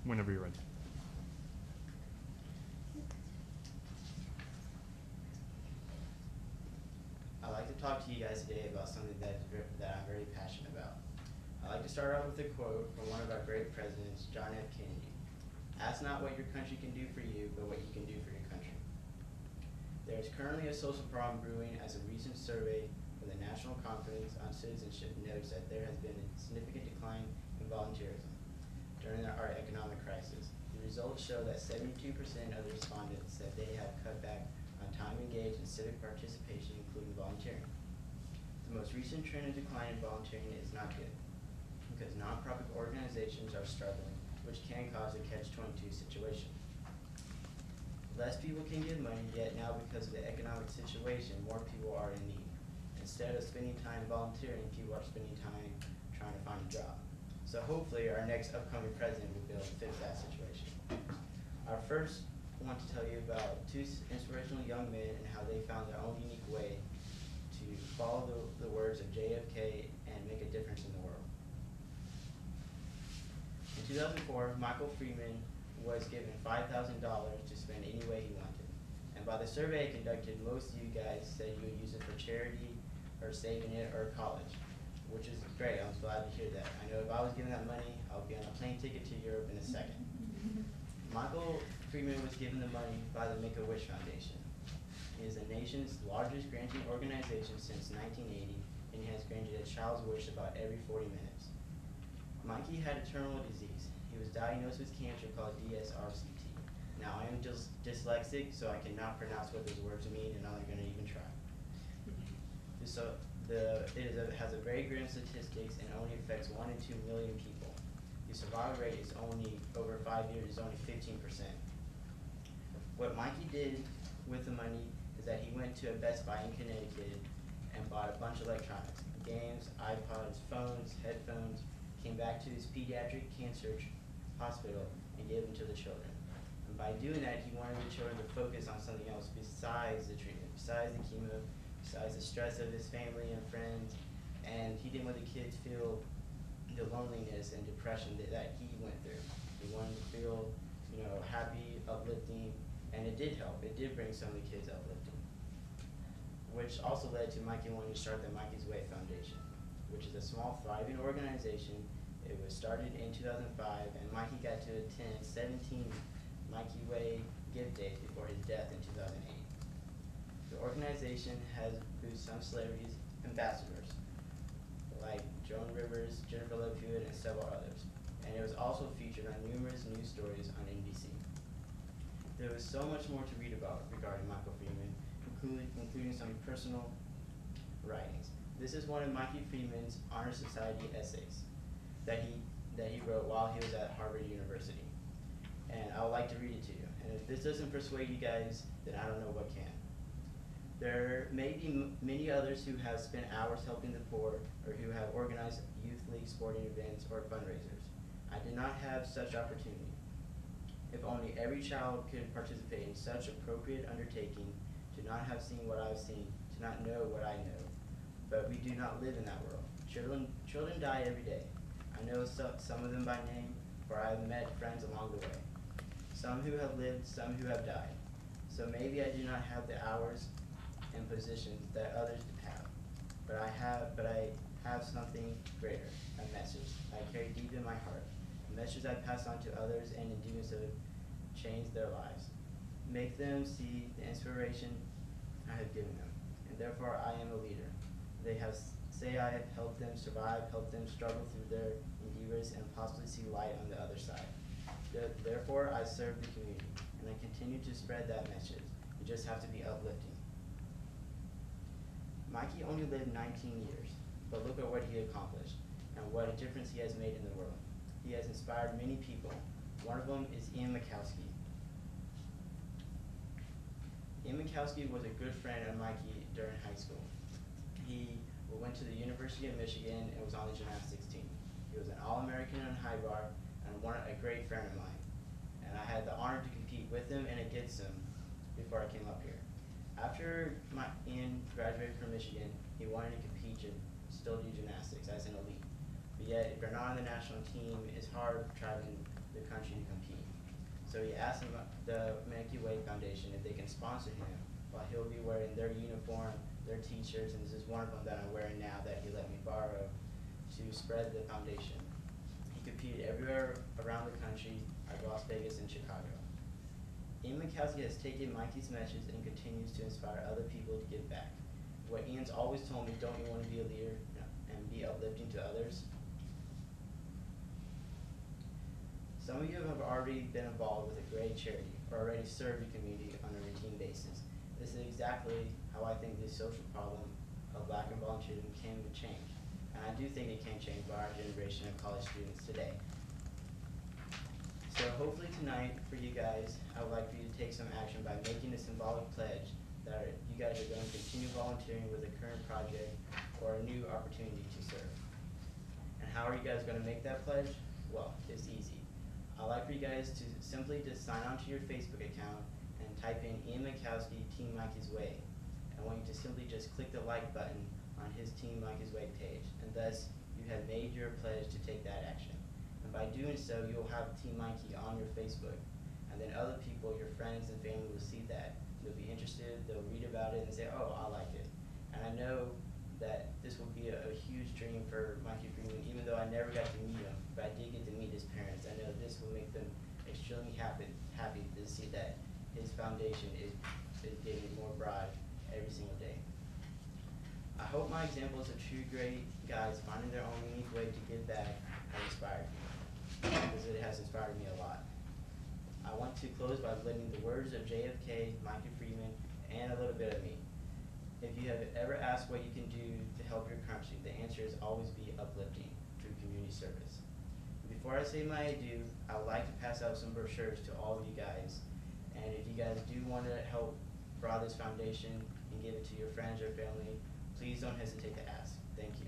Whenever you're ready. I'd like to talk to you guys today about something that I'm very passionate about. I'd like to start out with a quote from one of our great presidents, John F. Kennedy. Ask not what your country can do for you, but what you can do for your country. There is currently a social problem brewing as a recent survey from the National Conference on Citizenship notes that there has been a significant decline in volunteerism during our economic crisis. The results show that 72% of the respondents said they have cut back on time engaged in civic participation, including volunteering. The most recent trend of decline in volunteering is not good, because nonprofit organizations are struggling, which can cause a catch-22 situation. Less people can give money, yet now because of the economic situation, more people are in need. Instead of spending time volunteering, people are spending time trying to find a job. So hopefully our next upcoming president will be able to fix that situation. I first want to tell you about two inspirational young men and how they found their own unique way to follow the words of JFK and make a difference in the world. In 2004, Michael Freeman was given $5,000 to spend any way he wanted. And by the survey I conducted, most of you guys said you would use it for charity or saving it or college, which is great. I was glad to hear that. I know if I was given that money, I would be on a plane ticket to Europe in a second. Michael Freeman was given the money by the Make-A-Wish Foundation. It is the nation's largest granting organization since 1980, and it has granted a child's wish about every 40 minutes. Mikey had a terminal disease. He was diagnosed with cancer called DSRCT. Now, I am dyslexic, so I cannot pronounce what those words mean, and I'm not going to even try. So it has a very grim statistics and only affects 1 in 2 million people. The survival rate is only, over 5 years, is only 15%. What Mikey did with the money is that he went to a Best Buy in Connecticut and bought a bunch of electronics, games, iPods, phones, headphones, came back to his pediatric cancer hospital and gave them to the children. And by doing that, he wanted the children to focus on something else besides the treatment, besides the chemo, besides the stress of his family and friends, and he didn't want the kids feel the loneliness and depression that he went through. He wanted to feel, happy, uplifting, and it did help. It did bring some of the kids uplifting, which also led to Mikey wanting to start the Mikey's Way Foundation, which is a small, thriving organization. It was started in 2005, and Mikey got to attend 17 Mikey Way gift days before his death in 2008. The organization has produced some celebrities ambassadors, like Joan Rivers, Jennifer Love Hewitt, and several others. And it was also featured on numerous news stories on NBC. There was so much more to read about regarding Michael Freeman, including some personal writings. This is one of Mikey Freeman's Honor Society essays that he wrote while he was at Harvard University. And I would like to read it to you. And if this doesn't persuade you guys, then I don't know what can. There may be many others who have spent hours helping the poor or who have organized youth league sporting events or fundraisers. I did not have such opportunity. If only every child could participate in such appropriate undertaking, to not have seen what I've seen, to not know what I know. But we do not live in that world. Children die every day. I know some of them by name, for I have met friends along the way. Some who have lived, some who have died. So maybe I do not have the hours and positions that others have, but I have something greater, a message I carry deep in my heart, a message I pass on to others, and in doing so, change their lives. Make them see the inspiration I have given them, and therefore I am a leader. They say I have helped them survive, helped them struggle through their endeavors, and possibly see light on the other side. Therefore, I serve the community, and I continue to spread that message. You just have to be uplifting. Mikey only lived 19 years, but look at what he accomplished, and what a difference he has made in the world. He has inspired many people. One of them is Ian Mikowski. Ian Mikowski was a good friend of Mikey during high school. He went to the University of Michigan and was on the gymnastics team. He was an All-American in high bar and a great friend of mine. And I had the honor to compete with him and against him before I came up here. After Ian graduated from Michigan, he wanted to compete and still do gymnastics as an elite. But yet, if you're not on the national team, it's hard traveling the country to compete. So he asked the Make Way Foundation if they can sponsor him while he'll be wearing their uniform, their t-shirts, and this is one of them that I'm wearing now that he let me borrow to spread the foundation. He competed everywhere around the country, like Las Vegas and Chicago. Ian Mikowski has taken Mikey's message and continues to inspire other people to give back. What Ian's always told me, don't you want to be a leader and be uplifting to others? Some of you have already been involved with a great charity or already served your community on a routine basis. This is exactly how I think this social problem of lack of volunteerism can change. And I do think it can change by our generation of college students today. So hopefully tonight for you guys, I would like for you to take some action by making a symbolic pledge that you guys are going to continue volunteering with a current project or a new opportunity to serve. And how are you guys going to make that pledge? Well, it's easy. I'd like for you guys to simply just sign on to your Facebook account and type in Ian Mikowski, Team Mikey's Way. I want you to simply just click the like button on his Team Mikey's Way page, and thus you have made your pledge to take that action. And by doing so, you'll have Team Mikey on your Facebook, and then other people, your friends and family will see that. They'll be interested, they'll read about it and say, oh, I like it. And I know that this will be a huge dream for Mikey Freeman, even though I never got to meet him, but I did get to meet his parents. I know this will make them extremely happy to see that his foundation is getting more broad every single day. I hope my examples of two great guys finding their own unique way to give back have inspired me, because it has inspired me a lot. I want to close by blending the words of JFK, Mikey Freeman, and a little bit of me. If you have ever asked what you can do to help your country, the answer is always be uplifting through community service. Before I say my adieu, I would like to pass out some brochures to all of you guys. And if you guys do want to help broaden this foundation and give it to your friends or family, please don't hesitate to ask. Thank you.